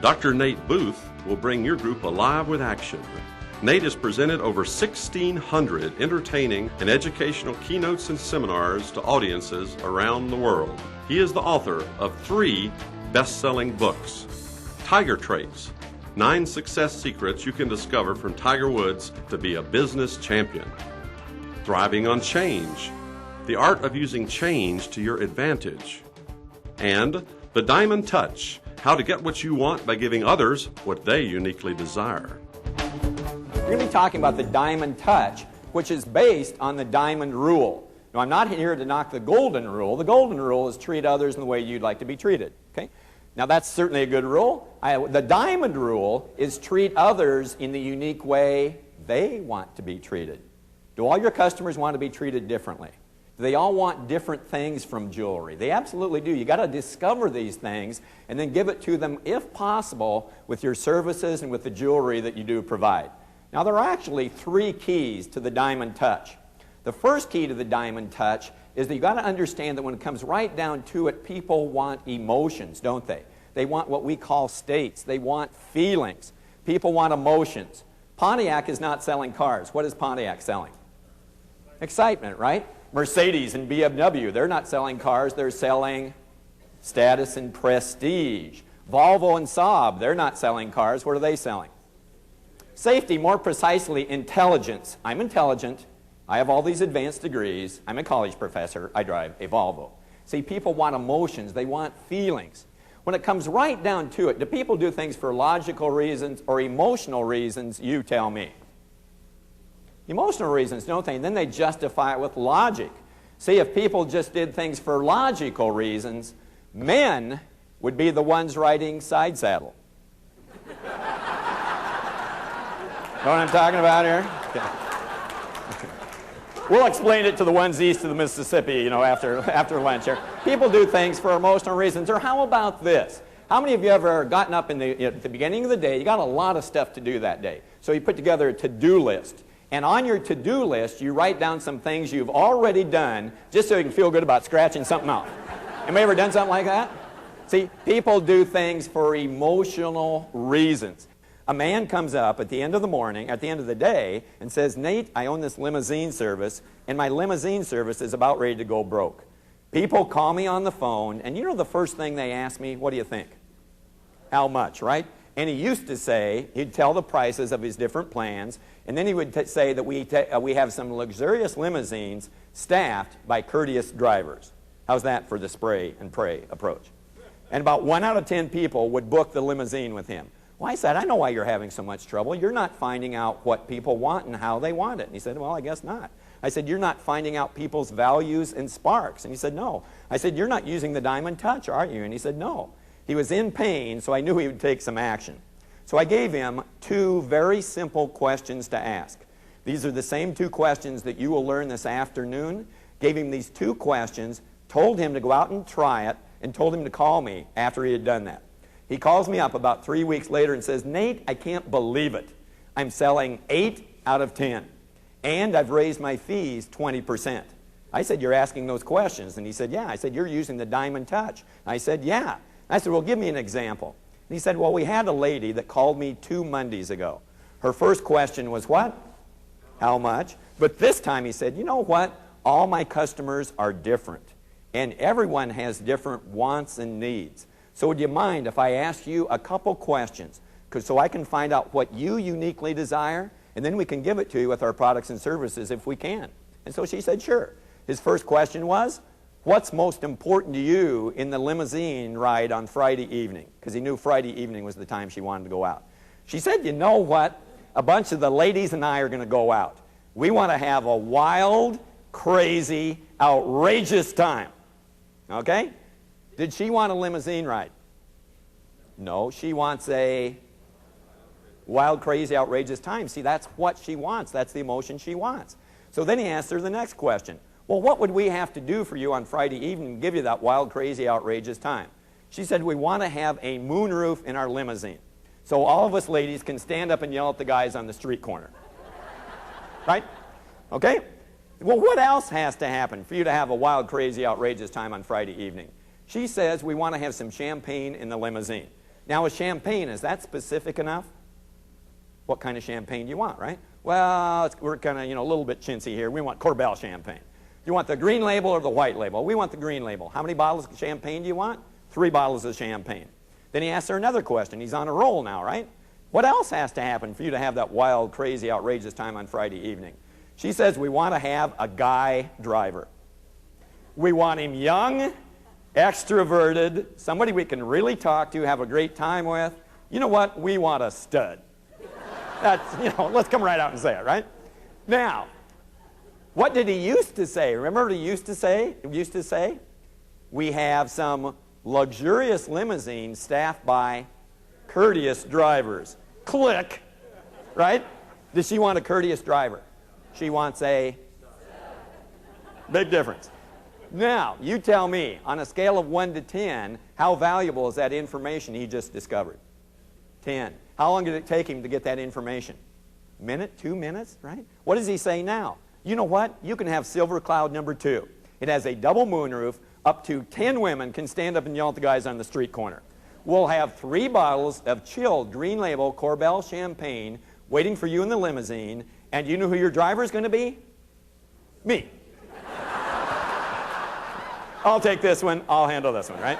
Dr. Nate Booth will bring your group alive with action. Nate has presented over 1,600 entertaining and educational keynotes and seminars to audiences around the world. He is the author of 3 best-selling books: Tiger Traits, 9 success secrets you can discover from Tiger Woods to be a business champion; Thriving on Change, the art of using change to your advantage; and The Diamond Touch, how to get what you want by giving others what they uniquely desire. We're going to be talking about the Diamond Touch, which is based on the Diamond Rule. Now, I'm not here to knock the Golden Rule. The Golden Rule is treat others in the way you'd like to be treated. Okay? Now, that's certainly a good rule. The Diamond Rule is treat others in the unique way they want to be treated. Do all your customers want to be treated differently? Do they all want different things from jewelry? They absolutely do. You've got to discover these things and then give it to them, if possible, with your services and with the jewelry that you do provide. Now, there are actually 3 keys to the Diamond Touch. The first key to the Diamond Touch is that you've got to understand that when it comes right down to it, people want emotions, don't they? They want what we call states. They want feelings. People want emotions. Pontiac is not selling cars. What is Pontiac selling? Excitement, right? Mercedes and BMW, they're not selling cars. They're selling status and prestige. Volvo and Saab, they're not selling cars. What are they selling? Safety, more precisely, intelligence. I'm intelligent. I have all these advanced degrees. I'm a college professor. I drive a Volvo. See, people want emotions. They want feelings. When it comes right down to it, do people do things for logical reasons or emotional reasons? You tell me. Emotional reasons, don't they? And then they justify it with logic. See, if people just did things for logical reasons, men would be the ones riding side saddle. Know what I'm talking about here? Okay. We'll explain it to the ones east of the Mississippi, after lunch here. People do things for emotional reasons. Or how about this? How many of you ever gotten up at the beginning of the day, you got a lot of stuff to do that day. So you put together a to-do list. And on your to-do list, you write down some things you've already done just so you can feel good about scratching something off. Anybody ever done something like that? See, people do things for emotional reasons. A man comes up at the end of the morning, at the end of the day, and says, Nate, I own this limousine service, and my limousine service is about ready to go broke. People call me on the phone, and you know the first thing they ask me? What do you think? How much, right? And he used to say, he'd tell the prices of his different plans, and then he would say that we have some luxurious limousines staffed by courteous drivers. How's that for the spray and pray approach? And about 1 out of 10 people would book the limousine with him. Well, I said, I know why you're having so much trouble. You're not finding out what people want and how they want it. And he said, well, I guess not. I said, you're not finding out people's values and sparks. And he said, no. I said, you're not using the Diamond Touch, are you? And he said, no. He was in pain, so I knew he would take some action. So I gave him 2 very simple questions to ask. These are the same 2 questions that you will learn this afternoon. Gave him these 2 questions, told him to go out and try it, and told him to call me after he had done that. He calls me up about 3 weeks later and says, Nate, I can't believe it. I'm selling 8 out of 10, and I've raised my fees 20%. I said, you're asking those questions? And he said, yeah. I said, you're using the Diamond Touch. I said, yeah. I said, well, give me an example. And he said, well, we had a lady that called me 2 Mondays ago. Her first question was what? How much? But this time he said, you know what? All my customers are different, and everyone has different wants and needs. So would you mind if I ask you a couple questions so I can find out what you uniquely desire, and then we can give it to you with our products and services if we can? And so she said, sure. His first question was, what's most important to you in the limousine ride on Friday evening? Because he knew Friday evening was the time she wanted to go out. She said, you know what? A bunch of the ladies and I are going to go out. We want to have a wild, crazy, outrageous time. Okay? Did she want a limousine ride? No, she wants a wild, crazy, outrageous time. See, that's what she wants. That's the emotion she wants. So then he asked her the next question. Well, what would we have to do for you on Friday evening to give you that wild, crazy, outrageous time? She said, we want to have a moonroof in our limousine, so all of us ladies can stand up and yell at the guys on the street corner. Right? Okay? Well, what else has to happen for you to have a wild, crazy, outrageous time on Friday evening? She says we want to have some champagne in the limousine. Now, a champagne, is that specific enough? What kind of champagne do you want, right? Well, we're kind of, a little bit chintzy here. We want Corbel champagne. You want the green label or the white label? We want the green label. How many bottles of champagne do you want? 3 bottles of champagne. Then he asks her another question. He's on a roll now, right? What else has to happen for you to have that wild, crazy, outrageous time on Friday evening? She says we want to have a guy driver. We want him young, extroverted, somebody we can really talk to, have a great time with. You know what? We want a stud. That's, let's come right out and say it, right? Now, what did he used to say? Remember what he used to say? He used to say, we have some luxurious limousines staffed by courteous drivers. Click, right? Does she want a courteous driver? She wants a big difference. Now, you tell me, on a scale of 1 to 10, how valuable is that information he just discovered? 10. How long did it take him to get that information? A minute, 2 minutes, right? What does he say now? You know what? You can have Silver Cloud number 2. It has a double moonroof. Up to 10 women can stand up and yell at the guys on the street corner. We'll have 3 bottles of chilled green label Corbel champagne waiting for you in the limousine. And you know who your driver is going to be? Me. I'll take this one. I'll handle this one, right?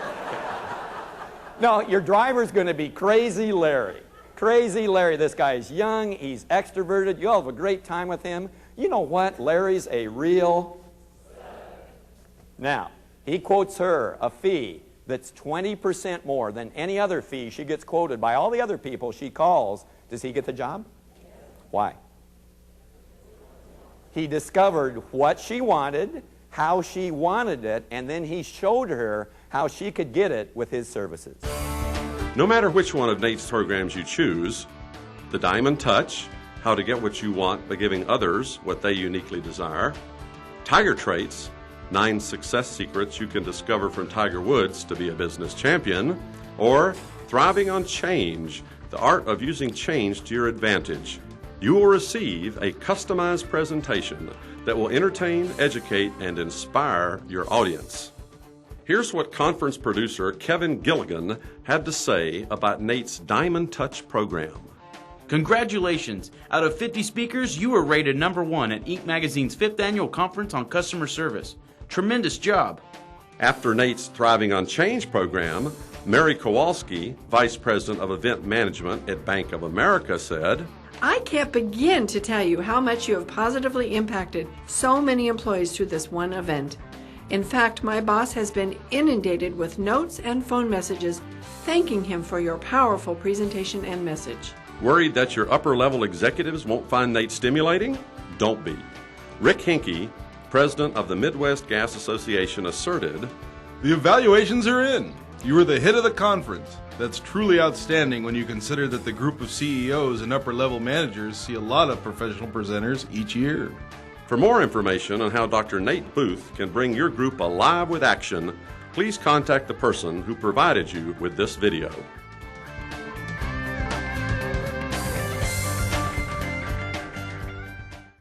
No, your driver's going to be Crazy Larry. Crazy Larry. This guy's young. He's extroverted. You'll have a great time with him. You know what? Larry's a real... Now, he quotes her a fee that's 20% more than any other fee she gets quoted by all the other people she calls. Does he get the job? Why? He discovered what she wanted, how she wanted it, and then he showed her how she could get it with his services. No matter which one of Nate's programs you choose, the Diamond Touch, how to get what you want by giving others what they uniquely desire, Tiger Traits, 9 success secrets you can discover from Tiger Woods to be a business champion, or Thriving on Change, the art of using change to your advantage, you will receive a customized presentation that will entertain, educate, and inspire your audience. Here's what conference producer Kevin Gilligan had to say about Nate's Diamond Touch program. Congratulations! Out of 50 speakers, you were rated #1 at Inc. Magazine's 5th Annual Conference on Customer Service. Tremendous job! After Nate's Thriving on Change program, Mary Kowalski, Vice President of Event Management at Bank of America, said, I can't begin to tell you how much you have positively impacted so many employees through this one event. In fact, my boss has been inundated with notes and phone messages thanking him for your powerful presentation and message. Worried that your upper-level executives won't find Nate stimulating? Don't be. Rick Hinkey, President of the Midwest Gas Association, asserted, The evaluations are in. You were the hit of the conference. That's truly outstanding when you consider that the group of CEOs and upper-level managers see a lot of professional presenters each year. For more information on how Dr. Nate Booth can bring your group alive with action, please contact the person who provided you with this video.